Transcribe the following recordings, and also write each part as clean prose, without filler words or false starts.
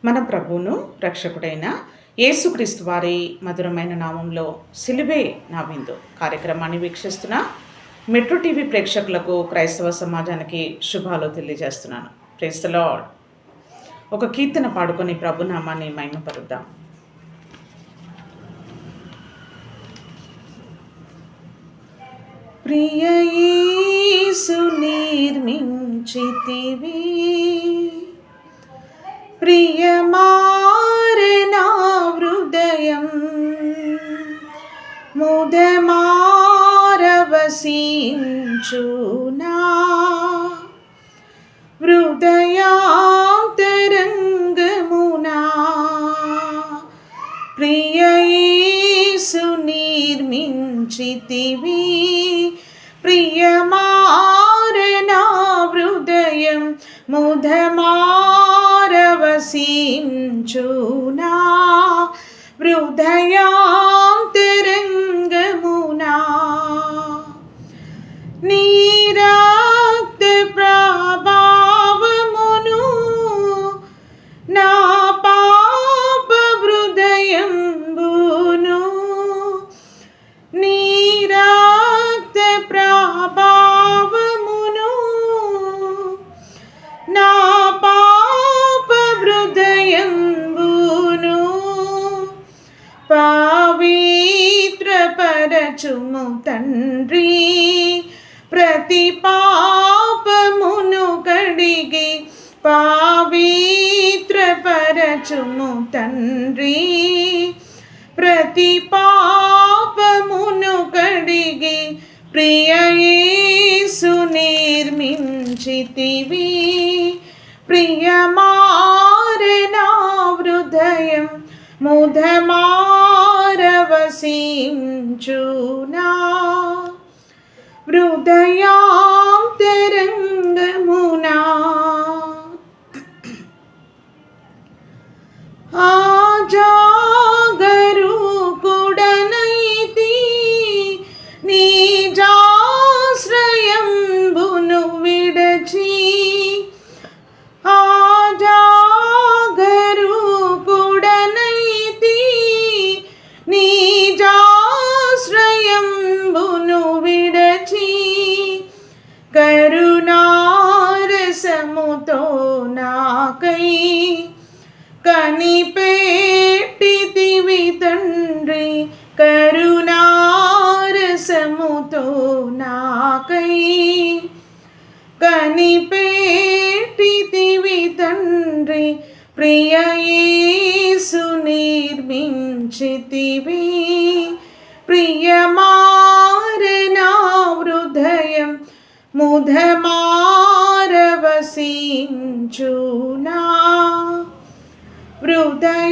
మన ప్రభువును రక్షకుడైన యేసుక్రీస్తు వారి మధురమైన నామంలో సిలువే నా విందు కార్యక్రమాన్ని వీక్షిస్తున్న మెట్రో టీవీ ప్రేక్షకులకు క్రైస్తవ సమాజానికి శుభాలు తెలియజేస్తున్నాను. Praise the lord. ఒక కీర్తన పాడుకొని ప్రభునామాన్ని మహిమపరుద్దాం. ప్రియ యేసు నిర్మించితివి, ప్రియమారనా హృదయం, ముదమారవసించునా హృదయాంతరంగమునా. ప్రియ యేసు నిర్మించితివి, ప్రియమారనా హృదయం, ముదమారవసించునా హృదయాంతరంగమునా. నీ రక్త ప్రభావమును నా పాప హృదయంబును, నీ రక్త ప్రభావమును నా పాప హృదయంబును పవిత్రపరచుము తండ్రి. ప్రతి పాపమును కడిగి పవిత్రపరచుము తండ్రి. ప్రతి పాపమును కడిగి ప్రియ యేసు నిర్మించితివి, ప్రియమారనా హృదయం, ముదమారవసించునా హృదయాంతరంగమునా. ఆజాగరూకుడనైతి నిజాశ్రయంబును విడచి, ఆజాగరూకుడనైతి నిజాశ్రయంబును విడచి, కరుణారసముతో నాకై కనిపెట్టితివి తండ్రి. కరుణారసముతో నాకై కనిపెట్టితివి తండ్రి. ప్రియ యేసు నిర్మించితివి, ప్రియమారనా హృదయం, ముదమారవసించునా హృదయాంతరంగమునా.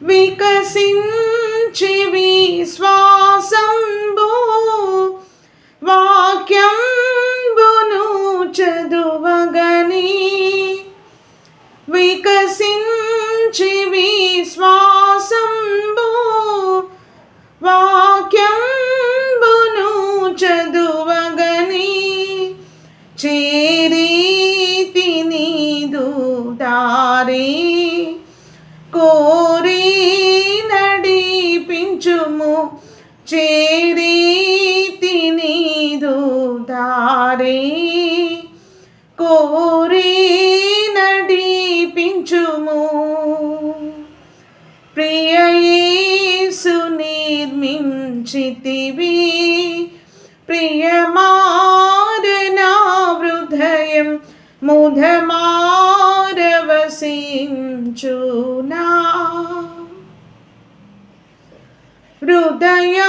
వికసించి విశ్వాసంబు వాక్యంబును చదువగని, వికసించి విశ్వాసంబు వాక్యంబును చదువగని, చేరీతి నీదు దారి కోరి నడిపించుము, చేరీతి నీదు దారి కోరి నడిపించుము. ప్రియ యేసు నిర్మించితివి, ప్రియమారనా హృదయం, ముదమారవసించునా హృదయాంతరంగమునా.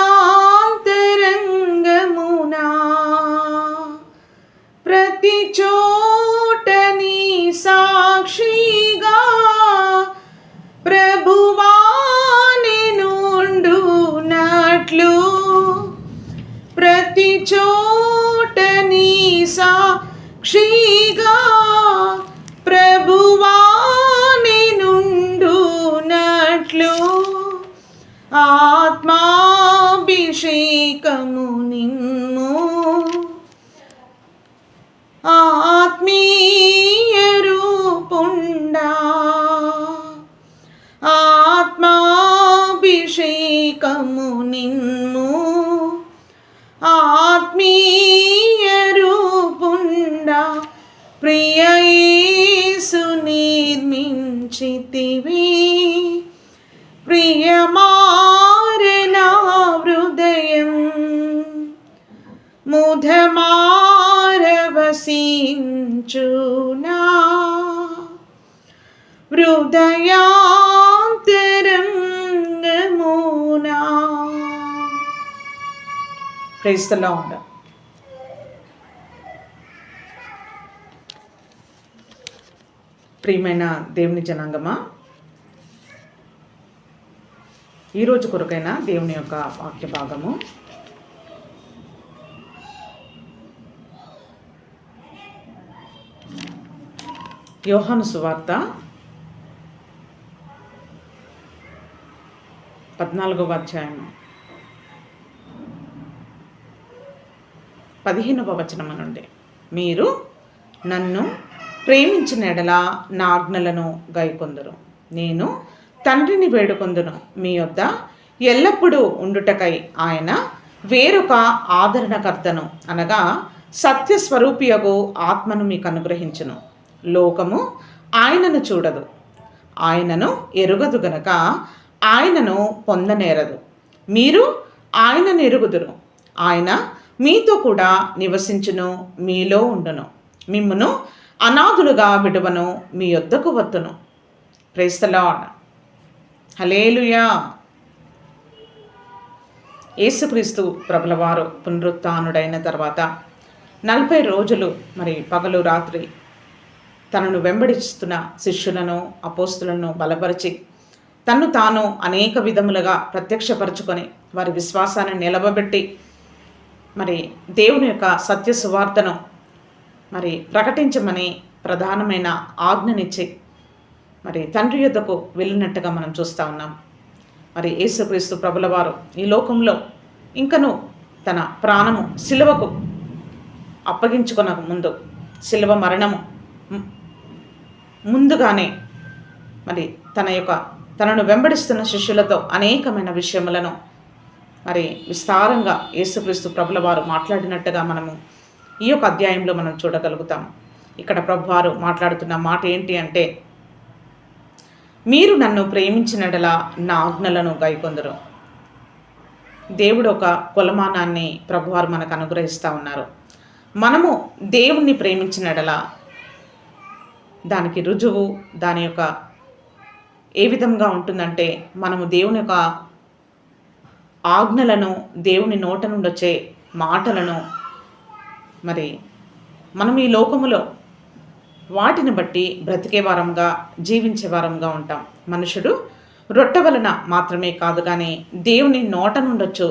ప్రతి చోట నీ సాక్షిగా ప్రభువా నిన్నుండునట్లు, ప్రతి చోట నీ సాక్షిగా ప్రభువా నిన్నుండునట్లు, ఆత్మాభిషేకము నిమ్ము, అభిషేకము నిన్ను ఆత్మీయ రూపుండా ప్రియ యేసు నిర్మించితివి. ప్రియమారనా హృదయం ముదమారవసించునా హృదయాంతరంగమునా. Praise the lord. ప్రియమైన దేవుని జనాంగమా, ఈరోజు కొరకైన దేవుని యొక్క వాక్య భాగము యోహాను సువార్త 14వ అధ్యాయం 15వ వచనము నుండి, మీరు నన్ను ప్రేమించిన ఎడల నా ఆజ్ఞలను గైకొందురు, నేను తండ్రిని వేడుకొందును, మీ యొద్ద ఎల్లప్పుడూ ఉండుటకై ఆయన వేరొక ఆదరణకర్తను అనగా సత్యస్వరూపియగు ఆత్మను మీకు అనుగ్రహించును. లోకము ఆయనను చూడదు, ఆయనను ఎరుగదు గనక ఆయనను పొందనేరదు. మీరు ఆయనను ఎరుగుదురు, ఆయన మీతో కూడా నివసించును, మీలో ఉండును, మిమ్మును అనాథులుగా విడువను, మీ యొద్దకు వత్తును. Praise the lord. హల్లెలూయా. యేసుక్రీస్తు ప్రభుల వారు పునరుత్థానుడైన తర్వాత 40 రోజులు మరి పగలు రాత్రి తనను వెంబడిస్తున్న శిష్యులను అపోస్తులను బలపరిచి తన్ను తాను అనేక విధములుగా ప్రత్యక్షపరచుకొని వారి విశ్వాసాన్ని నిలవబెట్టి మరి దేవుని యొక్క సత్య సువార్తను మరి ప్రకటించమని ప్రధానమైన ఆజ్ఞనిచ్చి మరి తండ్రి యొద్దకు వెళ్ళినట్టుగా మనం చూస్తూ ఉన్నాం. మరి యేసుక్రీస్తు ప్రభుల వారు ఈ లోకంలో ఇంకను తన ప్రాణము సిలువకు అప్పగించుకొనక ముందు, సిలువ మరణము ముందుగానే మరి తనను వెంబడిస్తున్న శిష్యులతో అనేకమైన విషయములను మరి విస్తారంగా యేసుక్రీస్తు ప్రభుల వారు మాట్లాడినట్టుగా మనము ఈ యొక్క అధ్యాయంలో మనం చూడగలుగుతాం. ఇక్కడ ప్రభువారు మాట్లాడుతున్న మాట ఏంటి అంటే, మీరు నన్ను ప్రేమించినడలా నా ఆజ్ఞలను గైకొందురు. దేవుడు ఒక కొలమానాన్ని ప్రభువారు మనకు అనుగ్రహిస్తూ ఉన్నారు. మనము దేవుణ్ణి ప్రేమించినడలా దానికి రుజువు దాని యొక్క ఏ విధంగా ఉంటుందంటే, మనము దేవుని యొక్క ఆజ్ఞలను, దేవుని నోట నుండి వచ్చే మాటలను మరి మనం ఈ లోకములో వాటిని బట్టి బ్రతికే వారంగా, జీవించే వారంగా ఉంటాం. మనుషుడు రొట్టె వలన మాత్రమే కాదు కానీ దేవుని నోట నుండొచ్చు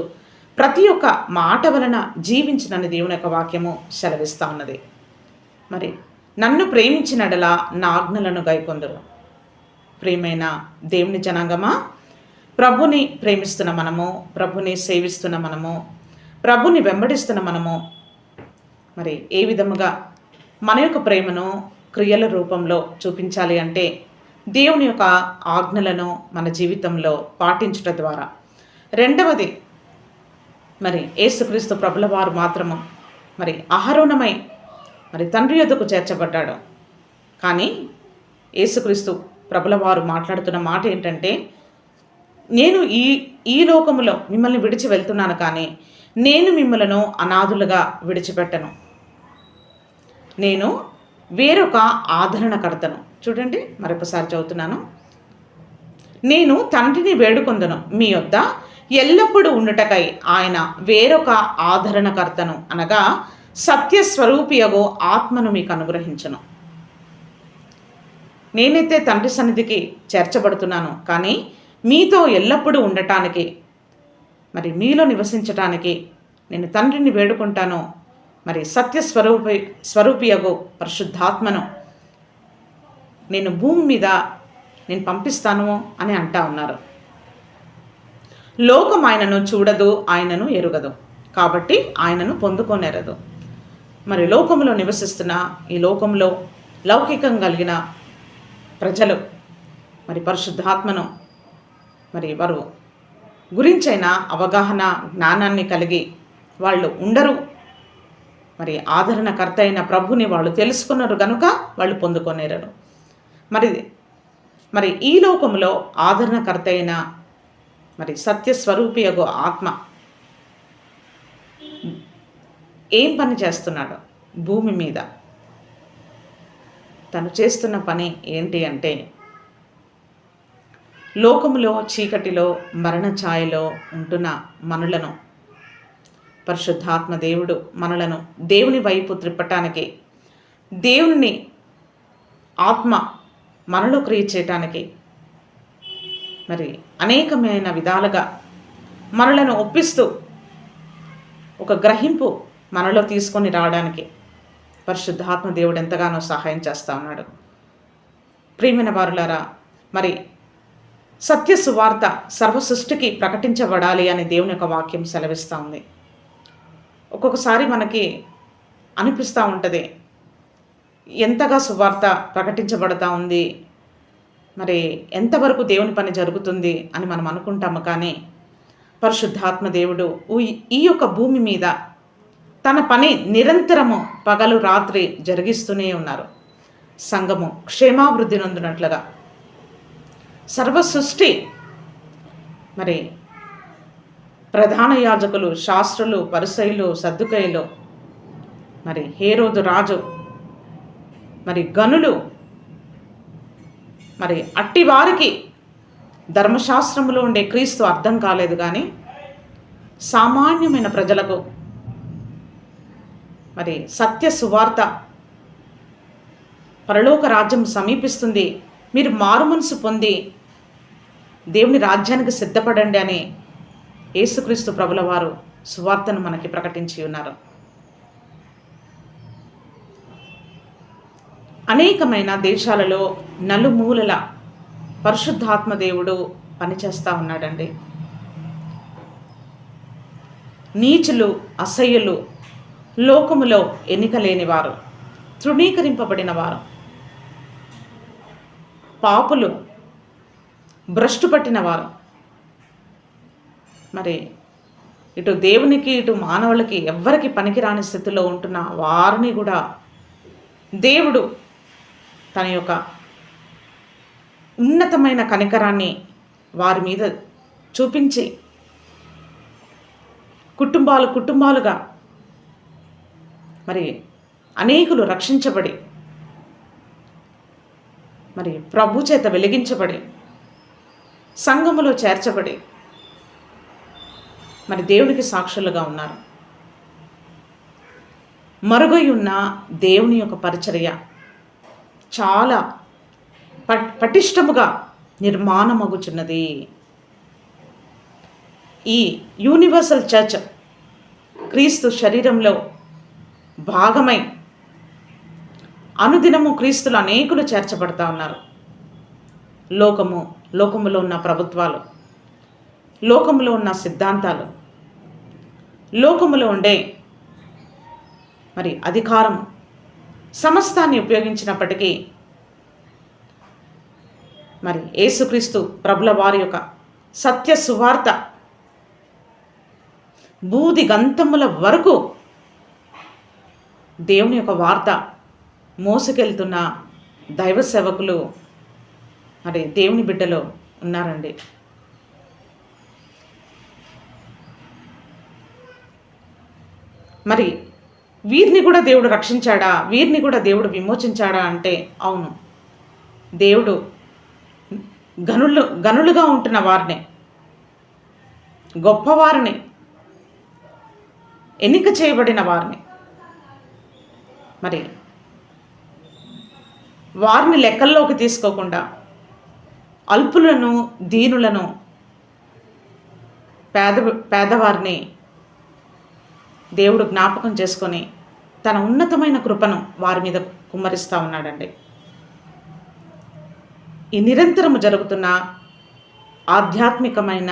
ప్రతి ఒక్క మాట వలన జీవించినని దేవుని యొక్క వాక్యము సెలవిస్తూ ఉన్నది. మరి నన్ను ప్రేమించినడలా నా ఆజ్ఞలను గైకొందురు. ప్రియమైన దేవుని జనాంగమా, ప్రభుని ప్రేమిస్తున్న మనము, ప్రభుని సేవిస్తున్న మనము, ప్రభుని వెంబడిస్తున్న మనము మరి ఏ విధముగా మన యొక్క ప్రేమను క్రియల రూపంలో చూపించాలి అంటే, దేవుని యొక్క ఆజ్ఞలను మన జీవితంలో పాటించడం ద్వారా. రెండవది, మరి యేసుక్రీస్తు ప్రభుల వారు మాత్రము మరి అహరోనమై మరి తండ్రి యొద్దకు చేర్చబడ్డాడు. కానీ యేసుక్రీస్తు ప్రభుల వారు మాట్లాడుతున్న మాట ఏంటంటే, నేను ఈ లోకములో మిమ్మల్ని విడిచి వెళ్తున్నాను, కానీ నేను మిమ్మలను అనాథులుగా విడిచిపెట్టను, నేను వేరొక ఆదరణకర్తను. చూడండి, మరొకసారి చదువుతున్నాను. నేను తండ్రిని వేడుకొందును, మీ యొద్ద ఎల్లప్పుడూ ఉండుటకై ఆయన వేరొక ఆదరణకర్తను అనగా సత్యస్వరూపియగో ఆత్మను మీకు అనుగ్రహించను. నేనైతే తండ్రి సన్నిధికి చేర్చబడుతున్నాను, కానీ మీతో ఎల్లప్పుడూ ఉండటానికి, మరి మీలో నివసించటానికి నేను తండ్రిని వేడుకుంటాను. మరి స్వరూపియగో పరిశుద్ధాత్మను నేను భూమి మీద నేను పంపిస్తాను అని అంటా ఉన్నారు. లోకం ఆయనను చూడదు, ఆయనను ఎరుగదు, కాబట్టి ఆయనను పొందుకోనేరదు. మరి లోకంలో నివసిస్తున్న, ఈ లోకంలో లౌకికం కలిగిన ప్రజలు మరి పరిశుద్ధాత్మను మరి వారు గురించైనా అవగాహన జ్ఞానాన్ని కలిగి వాళ్ళు ఉండరు. మరి ఆదరణకర్త అయిన ప్రభుని వాళ్ళు తెలుసుకున్నారు కనుక వాళ్ళు పొందుకొనేరరు. మరి మరి ఈ లోకంలో ఆదరణకర్త అయిన మరి సత్యస్వరూపియగు ఆత్మ ఏం పని చేస్తున్నాడు భూమి మీద? తను చేస్తున్న పని ఏంటి అంటే, లోకములో చీకటిలో మరణ ఛాయలో ఉంటున్న మనులను పరిశుద్ధాత్మ దేవుడు మనలను దేవుని వైపు త్రిప్పటానికి, దేవుని ఆత్మ మనలో క్రియ చేయటానికి మరి అనేకమైన విధాలుగా మనలను ఒప్పిస్తూ ఒక గ్రహింపు మనలో తీసుకొని రావడానికి పరిశుద్ధాత్మ దేవుడు ఎంతగానో సహాయం చేస్తూ ఉన్నాడు. ప్రియమైన వారులారా, మరి సత్య సువార్త సర్వ సృష్టికి ప్రకటించబడాలి అని దేవుని యొక్క వాక్యం సెలవిస్తూ ఉంది. ఒక్కొక్కసారి మనకి అనిపిస్తూ ఉంటుంది, ఎంతగా సువార్త ప్రకటించబడతా ఉంది, మరి ఎంతవరకు దేవుని పని జరుగుతుంది అని మనం అనుకుంటాము. కానీ పరిశుద్ధాత్మ దేవుడు ఈ యొక్క భూమి మీద తన పని నిరంతరము పగలు రాత్రి జరిగిస్తూనే ఉన్నారు. సంఘము క్షేమాభివృద్ధి నొందినట్లుగా సర్వ సృష్టి మరి ప్రధాన యాజకులు, శాస్త్రులు, పరిసయ్యులు, సద్దుకయ్యులు, మరి హేరోదు రాజు, మరి గనులు, మరి అట్టి వారికి ధర్మశాస్త్రములో ఉండే క్రీస్తు అర్థం కాలేదు. కానీ సామాన్యమైన ప్రజలకు మరి సత్య సువార్త, పరలోక రాజ్యం సమీపిస్తుంది, మీరు మారు మనసు పొంది దేవుని రాజ్యానికి సిద్ధపడండి అని యేసుక్రీస్తు ప్రభుల వారు సువార్తను మనకి ప్రకటించి ఉన్నారు. అనేకమైన దేశాలలో నలుమూలల పరిశుద్ధాత్మ దేవుడు పనిచేస్తూ ఉన్నాడండి. నీచులు, అసహ్యులు, లోకములో ఎన్నిక లేనివారు, తృణీకరింపబడిన వారు, పాపులు, భ్రష్టు పట్టిన వారు, మరి ఇటు దేవునికి ఇటు మానవులకి ఎవ్వరికి పనికిరాని స్థితిలో ఉంటున్న వారిని కూడా దేవుడు తన యొక్క ఉన్నతమైన కనికరాన్ని వారి మీద చూపించి కుటుంబాలుగా మరి అనేకులు రక్షించబడి మరి ప్రభు చేత వెలిగించబడి సంఘములో చేర్చబడి మరి దేవునికి సాక్షులుగా ఉన్నారు. మరుగై ఉన్న దేవుని యొక్క పరిచర్య చాలా పటిష్టముగా నిర్మాణమగుచున్నది. ఈ యూనివర్సల్ చర్చ్ క్రీస్తు శరీరంలో భాగమై అనుదినము క్రీస్తులు అనేకులు చేర్చబడతా ఉన్నారు. లోకములో ఉన్న ప్రభుత్వాలు, లోకములో ఉన్న సిద్ధాంతాలు, లోకములో ఉండే మరి అధికారం సమస్తాన్ని ఉపయోగించినప్పటికీ మరి యేసుక్రీస్తు ప్రభుల వారి యొక్క సత్య సువార్త బూది గంతముల వరకు దేవుని యొక్క వార్త మోసుకెళ్తున్న దైవ సేవకులు మరి దేవుని బిడ్డలో ఉన్నారండి. మరి వీరిని కూడా దేవుడు రక్షించాడా, వీరిని కూడా దేవుడు విమోచించాడా అంటే అవును. దేవుడు గనులుగా ఉంటున్న వారిని, గొప్పవారిని, ఎన్నిక చేయబడిన వారిని, మరి వారిని లెక్కల్లోకి తీసుకోకుండా అల్పులను, దీనులను, పేదవారిని దేవుడు జ్ఞాపకం చేసుకొని తన ఉన్నతమైన కృపను వారి మీద కుమ్మరిస్తూ ఉన్నాడండి. ఈ నిరంతరము జరుగుతున్న ఆధ్యాత్మికమైన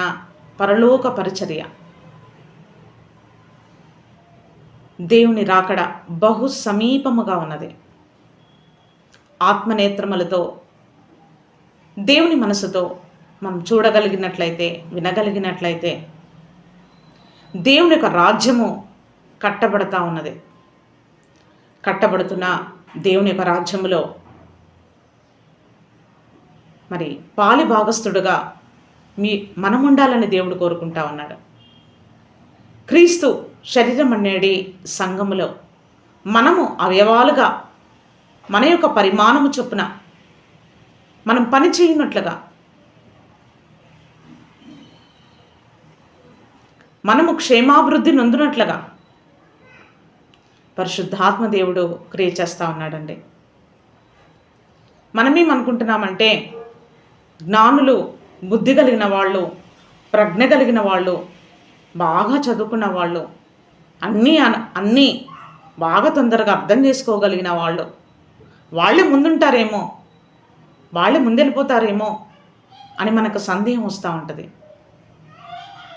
పరలోక పరిచర్య, దేవుని రాకడ బహు సమీపముగా ఉన్నది. ఆత్మనేత్రములతో, దేవుని మనసుతో మనం చూడగలిగినట్లయితే, వినగలిగినట్లయితే దేవుని యొక్క రాజ్యము కట్టబడతా ఉన్నది. కట్టబడుతున్న దేవుని యొక్క రాజ్యములో మరి పాలి భాగస్థుడుగా మనం ఉండాలని దేవుడు కోరుకుంటా ఉన్నాడు. క్రీస్తు శరీరం అనేది సంఘములో మనము అవయవాలుగా మన యొక్క పరిమాణము చొప్పున మనం పని చేయనట్లుగా, మనము క్షేమాభివృద్ధి నొందినట్లుగా పరిశుద్ధాత్మ దేవుడు క్రియ చేస్తూ ఉన్నాడండి. మనమేమనుకుంటున్నామంటే జ్ఞానులు, బుద్ధి కలిగిన వాళ్ళు, ప్రజ్ఞ కలిగిన వాళ్ళు, బాగా చదువుకున్న వాళ్ళు, అన్నీ బాగా తొందరగా అర్థం చేసుకోగలిగిన వాళ్ళే ముందుంటారేమో, వాళ్ళే ముందెళ్ళిపోతారేమో అని మనకు సందేహం వస్తూ ఉంటుంది.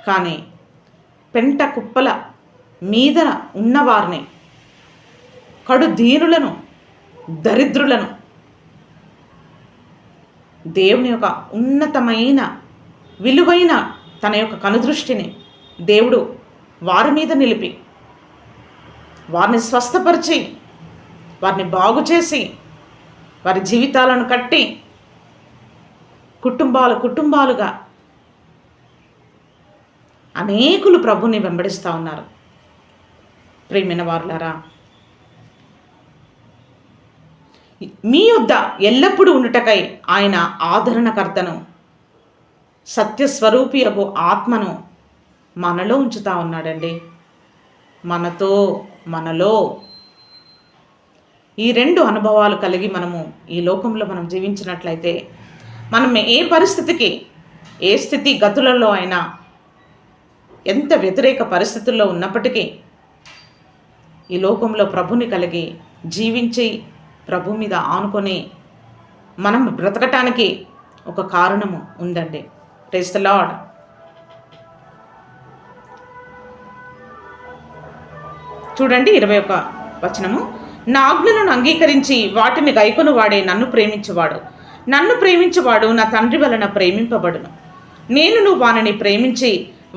కానీ పెంట కుప్పల మీద ఉన్నవారిని, కడు దీనులను, దరిద్రులను దేవుని యొక్క ఉన్నతమైన విలువైన తన యొక్క కనుదృష్టిని దేవుడు వారి మీద నిలిపి, వారిని స్వస్థపరిచి, వారిని బాగు చేసి, వారి జీవితాలను కట్టి కుటుంబాలుగా అనేకులు ప్రభుని వెంబడిస్తూ ఉన్నారు. ప్రియమైన వారులారా, మీ యొద్ద ఎల్లప్పుడూ ఉండుటకై ఆయన ఆదరణకర్తను, సత్యస్వరూపియగు ఆత్మను మనలో ఉంచుతా ఉన్నాడండి. మనలో ఈ రెండు అనుభవాలు కలిగి మనము ఈ లోకంలో మనం జీవించినట్లయితే, మనం ఏ పరిస్థితికి, ఏ స్థితి గతులలో అయినా, ఎంత వ్యతిరేక పరిస్థితుల్లో ఉన్నప్పటికీ ఈ లోకంలో ప్రభుని కలిగి జీవించి ప్రభు మీద ఆనుకొని మనం బ్రతకటానికి ఒక కారణము ఉందండి. Praise the lord. చూడండి 21వ వచనము. నా ఆజ్ఞలను అంగీకరించి వాటిని గైకొను వాడే నన్ను ప్రేమించువాడు నా తండ్రి వలన ప్రేమింపబడును. నేను వానిని ప్రేమించి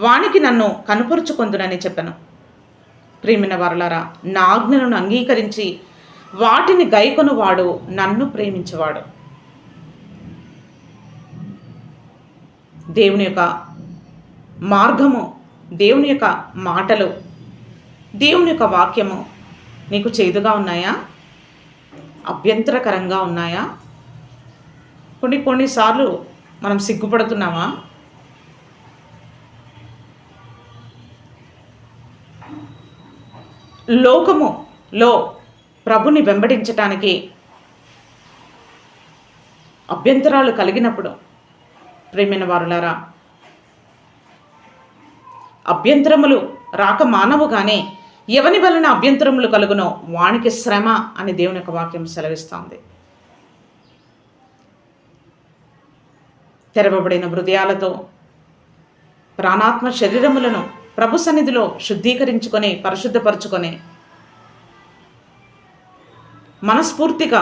వానికి నన్ను కనుపరుచుకొందునని చెప్పను. ప్రియమైన వారలారా, నా ఆజ్ఞలను అంగీకరించి వాటిని గైకొను వాడు నన్ను ప్రేమించేవాడు. దేవుని యొక్క మార్గము, దేవుని యొక్క మాటలు, దేవుని యొక్క వాక్యము నీకు చేదుగా ఉన్నాయా? అభ్యంతరకరంగా ఉన్నాయా? కొన్నిసార్లు మనం సిగ్గుపడుతున్నామా? లోకములో ప్రభుని వెంబడించటానికి అభ్యంతరాలు కలిగినప్పుడు, ప్రియమైన వారులారా, అభ్యంతరములు రాక మానవు కానీ ఎవని వలన అభ్యంతరములు కలుగునో వానికి శ్రమ అని దేవుని యొక్క వాక్యం సెలవిస్తోంది. తెరవబడిన హృదయాలతో ప్రాణాత్మ శరీరములను ప్రభు సన్నిధిలో శుద్ధీకరించుకొని, పరిశుద్ధపరచుకొని, మనస్ఫూర్తిగా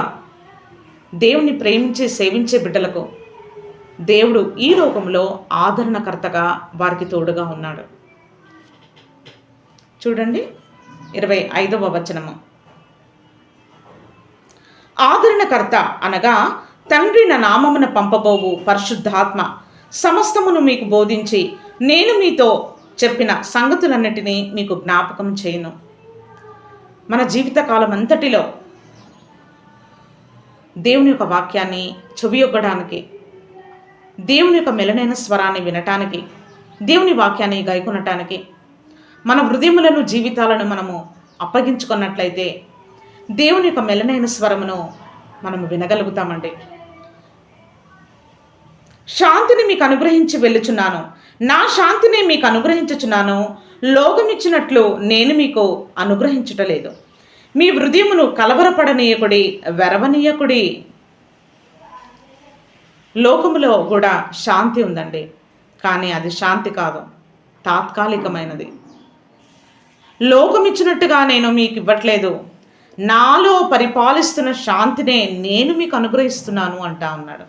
దేవుని ప్రేమించి సేవించే బిడ్డలకు దేవుడు ఈ లోకంలో ఆదరణకర్తగా వారికి తోడుగా ఉన్నాడు. చూడండి 25వ వచనము. ఆదరణకర్త అనగా తండ్రి నా నామమున పంపబోవు పరిశుద్ధాత్మ సమస్తమును మీకు బోధించి నేను మీతో చెప్పిన సంగతులన్నిటినీ మీకు జ్ఞాపకం చేయను. మన జీవితకాలం అంతటిలో దేవుని యొక్క వాక్యాన్ని చెవియొగ్గడానికి, దేవుని యొక్క మెలనైన స్వరాన్ని వినటానికి, దేవుని వాక్యాన్ని గైకొనటానికి మన హృదయములను, జీవితాలను మనము అప్పగించుకున్నట్లయితే దేవుని యొక్క మెలనైన స్వరమును మనము వినగలుగుతామండి. శాంతిని మీకు అనుగ్రహించి వెళ్ళుచున్నాను, నా శాంతిని మీకు అనుగ్రహించుచున్నాను, లోకమిచ్చినట్లు నేను మీకు అనుగ్రహించుటలేదు. మీ హృదయమును కలవరపడనీయకుడి, వెరవనీయకుడి. లోకములో కూడా శాంతి ఉందండి, కానీ అది శాంతి కాదు, తాత్కాలికమైనది. లోకమిచ్చినట్టుగా నేను మీకు ఇవ్వట్లేదు, నాలో పరిపాలిస్తున్న శాంతినే నేను మీకు అనుగ్రహిస్తున్నాను అంటా ఉన్నాడు.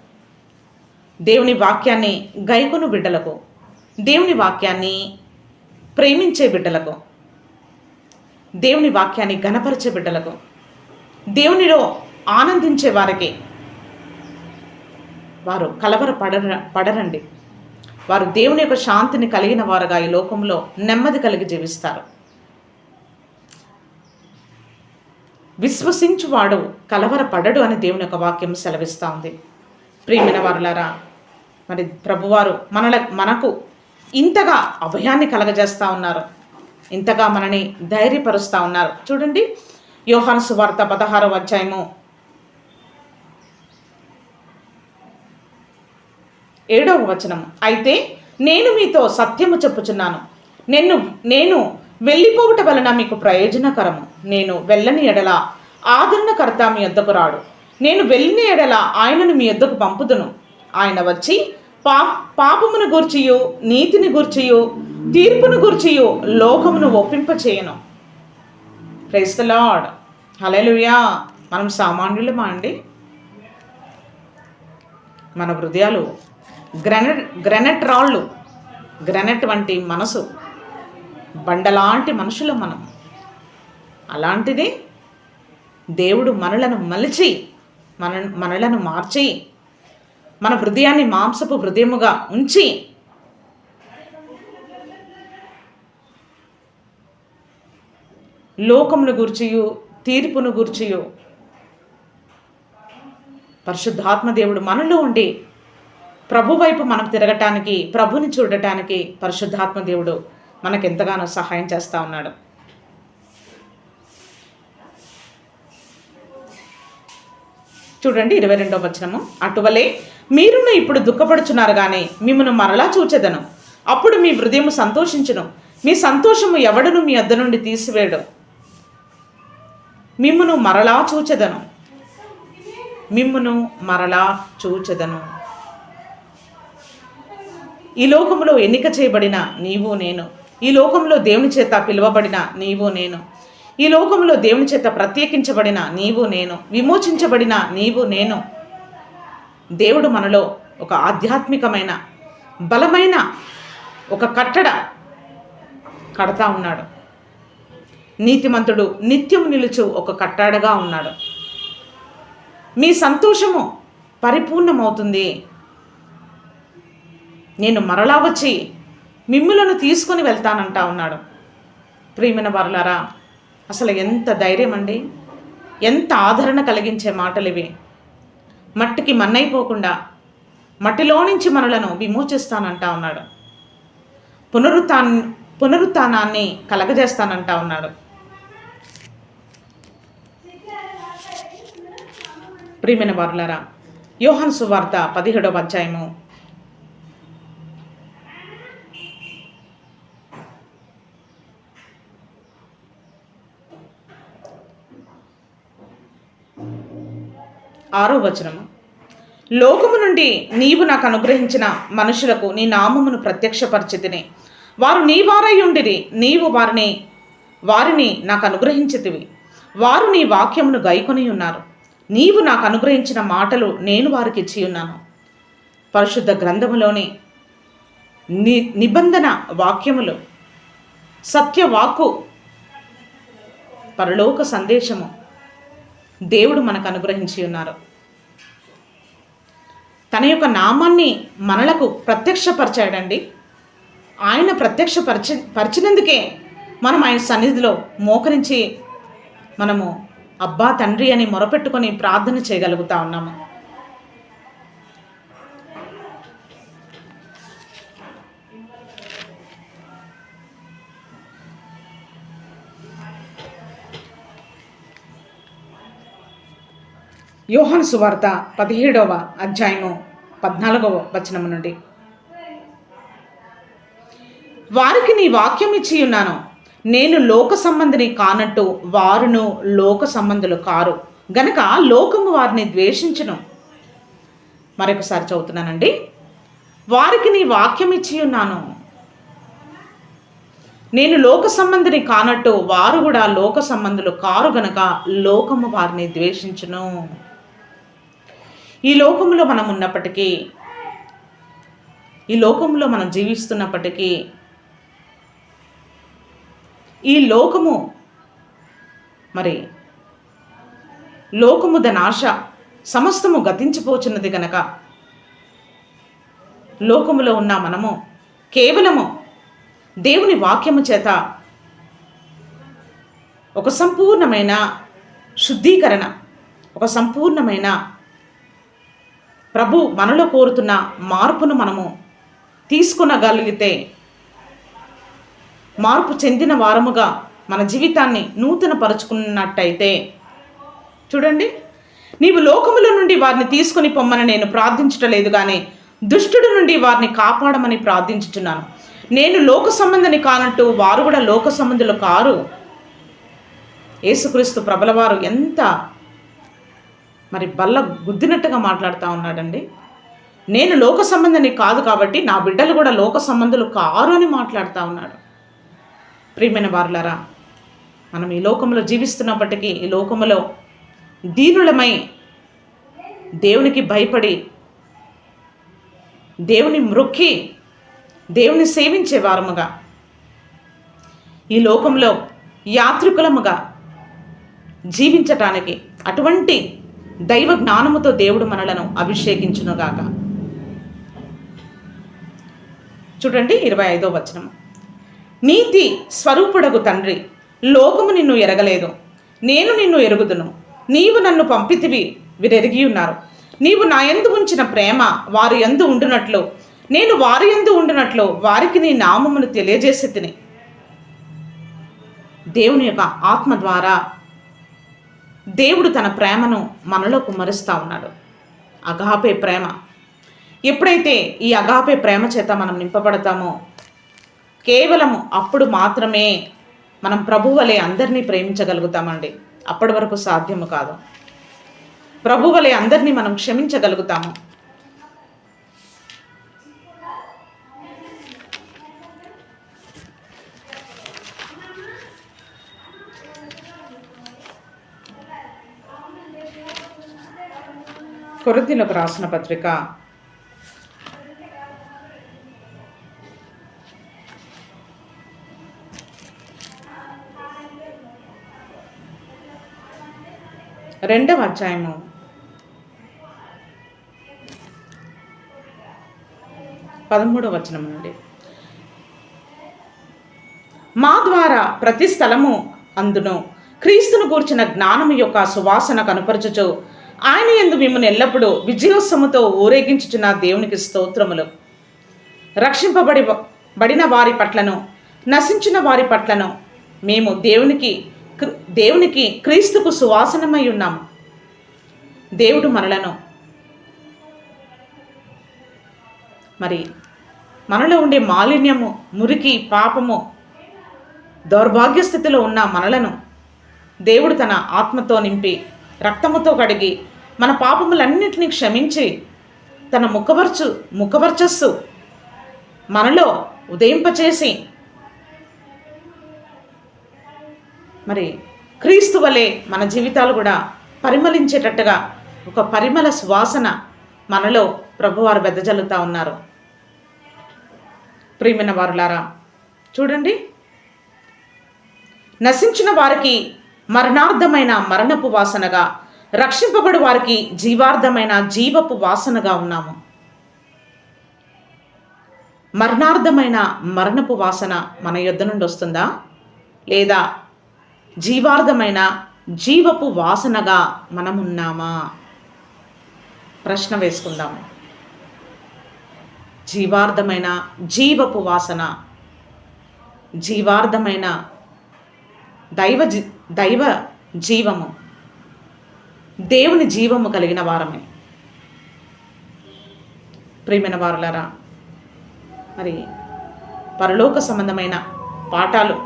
దేవుని వాక్యాన్ని గైకొను బిడ్డలకు, దేవుని వాక్యాన్ని ప్రేమించే బిడ్డలకు, దేవుని వాక్యాన్ని ఘనపరిచే బిడ్డలకు, దేవునిలో ఆనందించే వారికి వారు పడరండి. వారు దేవుని యొక్క శాంతిని కలిగిన వారుగా ఈ లోకంలో నెమ్మది కలిగి జీవిస్తారు. విశ్వసించువాడు కలవరపడడు అని దేవుని యొక్క వాక్యం సెలవిస్తూ ఉంది. ప్రియమైన వారులారా, మరి ప్రభువారు మనకు ఇంతగా అభయాన్ని కలగజేస్తూ ఉన్నారు, ఇంతగా మనని ధైర్యపరుస్తూ ఉన్నారు. చూడండి, యోహాను సువార్త 16వ అధ్యాయము 7వ వచనము. అయితే నేను మీతో సత్యము చెప్పుచున్నాను, నేను వెళ్ళిపోవుట వలన మీకు ప్రయోజనకరము. నేను వెళ్ళని ఎడల ఆదరణకర్త మీ యొద్దకు రాడు. నేను వెళ్ళిన ఎడల ఆయనను మీ యొద్దకు పంపుదును. ఆయన వచ్చి పాపమును గూర్చియు నీతిని గూర్చియు తీర్పును గూర్చియు లోకమును ఒప్పింపచేయను. Praise the lord. హల్లెలూయా. మనం సామాన్యులమా అండి? మన హృదయాలు గ్రనెట్ రాళ్ళు, గ్రనెట్ వంటి మనసు, బండలాంటి మనుషులు మనం. అలాంటిది దేవుడు మనలను మలిచి మనలను మార్చి మన హృదయాన్ని మాంసపు హృదయముగా ఉంచి లోకమును గూర్చియు తీర్పును గూర్చియు పరిశుద్ధాత్మ దేవుడు మనలో ఉండి ప్రభు వైపు మనం తిరగటానికి, ప్రభుని చూడటానికి పరిశుద్ధాత్మ దేవుడు మనకెంతగానో సహాయం చేస్తూ ఉన్నాడు. చూడండి 22వ వచనము. అటువలే మీరును ఇప్పుడు దుఃఖపడుచున్నారు కానీ మిమ్మను మరలా చూచెదను, అప్పుడు మీ హృదయము సంతోషించును, మీ సంతోషము ఎవడును మీ వద్ద నుండి తీసివేయడు. మిమ్మును మరలా చూచెదను, మిమ్మును మరలా చూచెదను. ఈ లోకములో ఎన్నిక చేయబడిన నీవు నేను, ఈ లోకంలో దేవుని చేత పిలువబడిన నీవు నేను, ఈ లోకంలో దేవుని చేత ప్రత్యేకించబడిన నీవు నేను, విమోచించబడిన నీవు నేను. దేవుడు మనలో ఒక ఆధ్యాత్మికమైన బలమైన ఒక కట్టడ కడతా ఉన్నాడు. నీతిమంతుడు నిత్యం నిలుచు ఒక కట్టడగా ఉన్నాడు. మీ సంతోషము పరిపూర్ణమవుతుంది. నేను మరలా వచ్చి మిమ్ములను తీసుకొని వెళ్తానంటా ఉన్నాడు. ప్రియమైన వారులారా, అసలు ఎంత ధైర్యం అండి, ఎంత ఆదరణ కలిగించే మాటలు ఇవి. మట్టికి మన్నైపోకుండా మట్టిలో నుంచి మనలను విమోచిస్తానంటా ఉన్నాడు. పునరుత్థానాన్ని కలగజేస్తానంటా ఉన్నాడు. ప్రియమైన వారులారా, యోహాను సువార్త 17వ అధ్యాయము 6వ వచనము. లోకము నుండి నీవు నాకు అనుగ్రహించిన మనుషులకు నీ నామమును ప్రత్యక్షపరిచితిని, వారు నీ వారై ఉండిరి, నీవు వారిని నాకు అనుగ్రహించితివి, వారు నీ వాక్యమును గైకొని ఉన్నారు. నీవు నాకు అనుగ్రహించిన మాటలు నేను వారికి ఇచ్చి ఉన్నాను. పరిశుద్ధ గ్రంథములోని నిబంధన వాక్యములు, సత్యవాక్కు, పరలోక సందేశము దేవుడు మనకు అనుగ్రహించి ఉన్నారు. తన యొక్క నామాన్ని మనలకు ప్రత్యక్షపరిచాడండి. ఆయన ప్రత్యక్షపరిచినందుకే మనం ఆయన సన్నిధిలో మోకరించి మనము అబ్బా తండ్రి అని మొరపెట్టుకొని ప్రార్థన చేయగలుగుతా ఉన్నాము. యోహాను సువార్త 17వ అధ్యాయము 14వ వచనము నుండి. వారికి నీ వాక్యం ఇచ్చి ఉన్నాను, నేను లోక సంబంధిని కానట్టు వారును లోక సంబంధులు కారు గనక లోకము వారిని ద్వేషించును. మరొకసారి చదువుతున్నానండి. వారికి నీ వాక్యం ఇచ్చి ఉన్నాను, నేను లోక సంబంధిని కానట్టు వారు కూడా లోక సంబంధులు కారు గనక లోకము వారిని ద్వేషించును. ఈ లోకంలో మనం ఉన్నప్పటికీ ఈ లోకంలో మనం జీవిస్తున్నప్పటికీ ఈ లోకము మరి లోకము దాని ఆశ సమస్తము గతించిపోచున్నది గనక లోకములో ఉన్న మనము కేవలము దేవుని వాక్యము చేత ఒక సంపూర్ణమైన శుద్ధీకరణ, ఒక సంపూర్ణమైన ప్రభు మనలో కోరుతున్న మార్పును మనము తీసుకొనగలిగితే, మార్పు చెందిన వారముగా మన జీవితాన్ని నూతన పరుచుకున్నట్టయితే, చూడండి, నీవు లోకముల నుండి వారిని తీసుకొని పొమ్మని నేను ప్రార్థించటలేదు, కానీ దుష్టుడి నుండి వారిని కాపాడమని ప్రార్థించుచున్నాను. నేను లోక సంబంధిని కానట్టు వారు కూడా లోక సంబంధులు కారు. యేసుక్రీస్తు ప్రభులవారు ఎంత మరి బల్ల గుద్దినట్టుగా మాట్లాడుతూ ఉన్నాడండి. నేను లోక సంబంధిని కాదు కాబట్టి నా బిడ్డలు కూడా లోక సంబంధులు కారు అని మాట్లాడుతూ ఉన్నాడు. ప్రియమైన వారులారా, మనం ఈ లోకంలో జీవిస్తున్నప్పటికీ ఈ లోకములో దీనులమై దేవునికి భయపడి దేవుని మ్రొక్కి దేవుని సేవించే వారముగా, ఈ లోకంలో యాత్రికులముగా జీవించటానికి అటువంటి దైవ జ్ఞానముతో దేవుడు మనలను అభిషేకించునుగాక. చూడండి 25వ వచనము. నీతి స్వరూపుడగు తండ్రి, లోకము నిన్ను ఎరగలేదు, నేను నిన్ను ఎరుగుదును. నీవు నన్ను పంపితివి, వీరెరిగి ఉన్నారు. నీవు నా యందు ఉంచిన ప్రేమ వారి యందు ఉండునట్లు నేను వారి యందు ఉండునట్లు వారికి నీ నామమును తెలియజేసి తిని. దేవుని యొక్క ఆత్మ ద్వారా దేవుడు తన ప్రేమను మనలో కుమ్మరిస్తూ ఉన్నాడు. అగాపే ప్రేమ. ఎప్పుడైతే ఈ అగాపే ప్రేమ చేత మనం నింపబడతామో, కేవలము అప్పుడు మాత్రమే మనం ప్రభువలే అందరినీ ప్రేమించగలుగుతామండి. అప్పటి వరకు సాధ్యము కాదు. ప్రభువలే అందరినీ మనం క్షమించగలుగుతాము. కొరింథీయులకు రాసిన పత్రిక 2వ అధ్యాయము 13వ వచనం నుండి. మా ద్వారా ప్రతి స్థలము అందును క్రీస్తును గూర్చిన జ్ఞానము యొక్క సువాసన కనుపరచుచు ఆయన యందు మిమ్మల్ని ఎల్లప్పుడూ విజయోత్సవముతో ఊరేగించుచున్న దేవునికి స్తోత్రములు. రక్షింపబడిన వారి పట్లను నశించిన వారి పట్లను మేము దేవునికి క్రీస్తుకు సువాసనమై ఉన్నాము. దేవుడు మనలను మరి మనలో ఉండే మాలిన్యము, మురికి, పాపము, దౌర్భాగ్య స్థితిలో ఉన్న మనలను దేవుడు తన ఆత్మతో నింపి రక్తముతో కడిగి మన పాపములన్నింటినీ క్షమించి తన ముఖవర్చస్సు మనలో ఉదయింపచేసి మరి క్రీస్తు వలె మన జీవితాలు కూడా పరిమళించేటట్టుగా ఒక పరిమళ సువాసన మనలో ప్రభువారు వెదజల్లుతూ ఉన్నారు. ప్రియమైన వారులారా, చూడండి, నశించిన వారికి మరణార్థమైన మరణపు వాసనగా, రక్షింపబడు వారికి జీవార్థమైన జీవపు వాసనగా ఉన్నాము. మరణార్థమైన మరణపు వాసన మన యొద్ద నుండి వస్తుందా, లేదా జీవార్థమైన జీవపు వాసనగా మనమున్నామా? ప్రశ్న వేసుకుందాము. జీవార్థమైన జీవపు వాసన, జీవార్థమైన దైవ జీవము, దేవుని జీవము కలిగిన వారమే. ప్రియమైన వారులారా, మరి పరలోక సంబంధమైన పాఠాలు,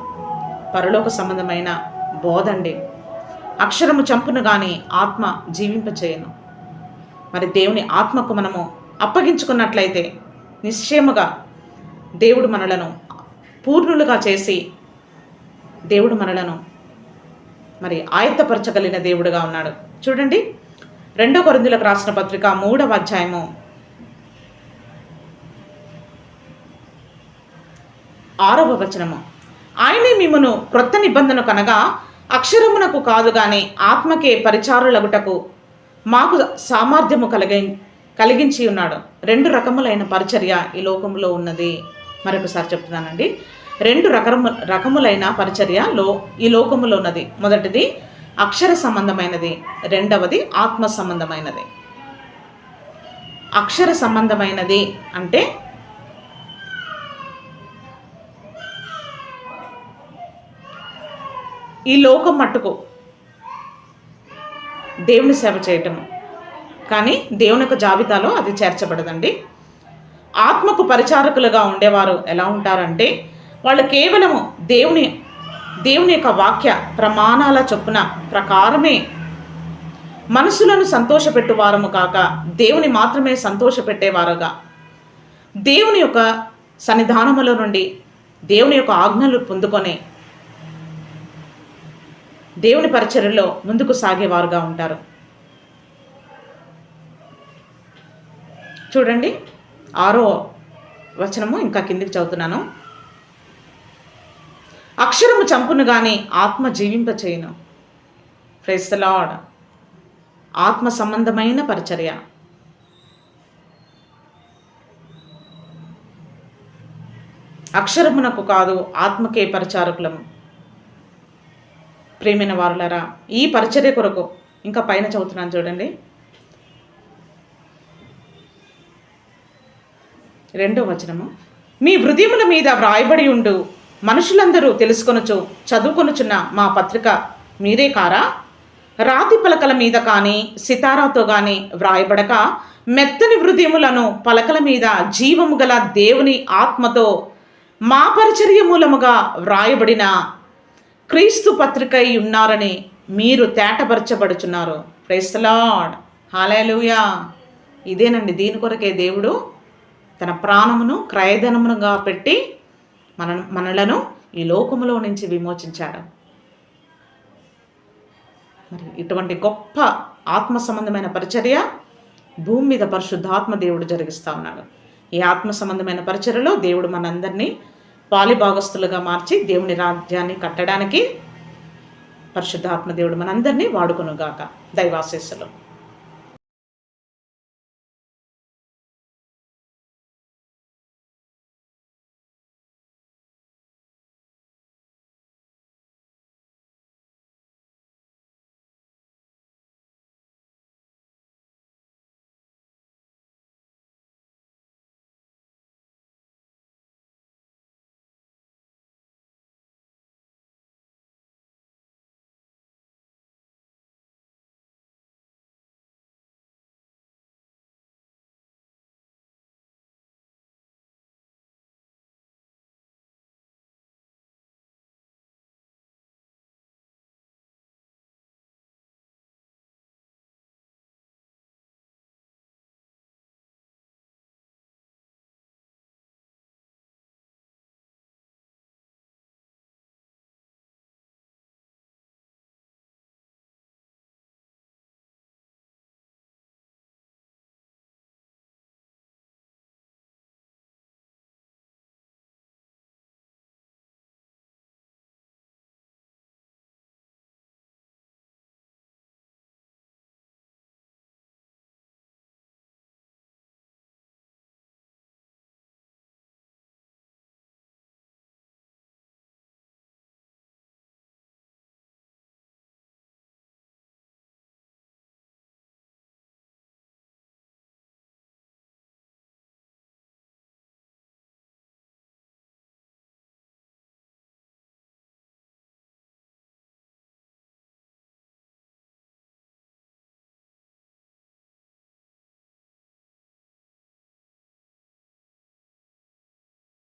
పరలోక సంబంధమైన బోధండి. అక్షరము చంపును కానీ ఆత్మ జీవింపచేయను. మరి దేవుని ఆత్మకు మనము అప్పగించుకున్నట్లయితే నిశ్చయముగా దేవుడు మనలను పూర్ణులుగా చేసి దేవుడు మనలను మరి ఆయత్తపరచగలిగిన దేవుడుగా ఉన్నాడు. చూడండి, 2 కొరింథీయులకు రాసిన పత్రిక 3వ అధ్యాయము 6వ వచనము. ఆయనే మిమ్మును క్రొత్త నిబంధన కనగా అక్షరమునకు కాదు గాని ఆత్మకే పరిచారులగుటకు మాకు సామర్థ్యము కలిగించి ఉన్నాడు. 2 రకములైన పరిచర్య ఈ లోకంలో ఉన్నది. మరొకసారి చెప్తున్నానండి. 2 రకములైన పరిచర్యలో ఈ లోకములో ఉన్నది. మొదటిది అక్షర సంబంధమైనది, రెండవది ఆత్మ సంబంధమైనది. అక్షర సంబంధమైనది అంటే ఈ లోకం మట్టుకు దేవుని సేవ చేయటము, కానీ దేవుని యొక్క జాబితాలో అది చేర్చబడదండి. ఆత్మకు పరిచారకులుగా ఉండేవారు ఎలా ఉంటారంటే వాళ్ళు కేవలము దేవుని యొక్క వాక్య ప్రమాణాల చొప్పున ప్రకారమే మనసులను సంతోషపెట్టువారము కాక దేవుని మాత్రమే సంతోషపెట్టేవారుగా, దేవుని యొక్క సన్నిధానములో నుండి దేవుని యొక్క ఆజ్ఞలు పొందుకొని దేవుని పరిచర్యలో ముందుకు సాగేవారుగా ఉంటారు. చూడండి 6వ వచనము ఇంకా కిందికి చదువుతున్నాను. అక్షరము చంపును గాని ఆత్మ జీవింప చేయును. Praise the lord. ఆత్మ సంబంధమైన పరిచర్య. అక్షరమునకు కాదు ఆత్మకే పరిచారకులము. ప్రేమైన వారులారా, ఈ పరిచర్య కొరకు ఇంకా పైన చదువుతున్నాను చూడండి. 2వ వచనము. మీ హృదయముల మీద వ్రాయబడి ఉండు మనుషులందరూ తెలుసుకొనుచు చదువుకొనుచున్న మా పత్రిక మీరే కారా? రాతి పలకల మీద కానీ సితారాతో కానీ వ్రాయబడక మెత్తని హృదయములను పలకల మీద జీవము గల దేవుని ఆత్మతో మా పరిచర్య మూలముగా వ్రాయబడిన క్రీస్తు పత్రికై ఉన్నారని మీరు తేటపరచబడుచున్నారు. Praise the lord. హల్లెలూయా. ఇదేనండి, దీని కొరకే దేవుడు తన ప్రాణమును క్రయధనమునుగా పెట్టి మనలను ఈ లోకములో నుంచి విమోచించాడు. మరి ఇటువంటి గొప్ప ఆత్మ సంబంధమైన పరిచర్య భూమి మీద పరిశుద్ధాత్మ దేవుడు జరిగిస్తూ ఉన్నాడు. ఈ ఆత్మ సంబంధమైన పరిచర్యలో దేవుడు మనందరినీ పాలిభాగస్తులుగా మార్చి దేవుని రాజ్యాన్ని కట్టడానికి పరిశుద్ధాత్మ దేవుడు మనందరినీ వాడుకొనుగాక. దైవాశీస్సులు.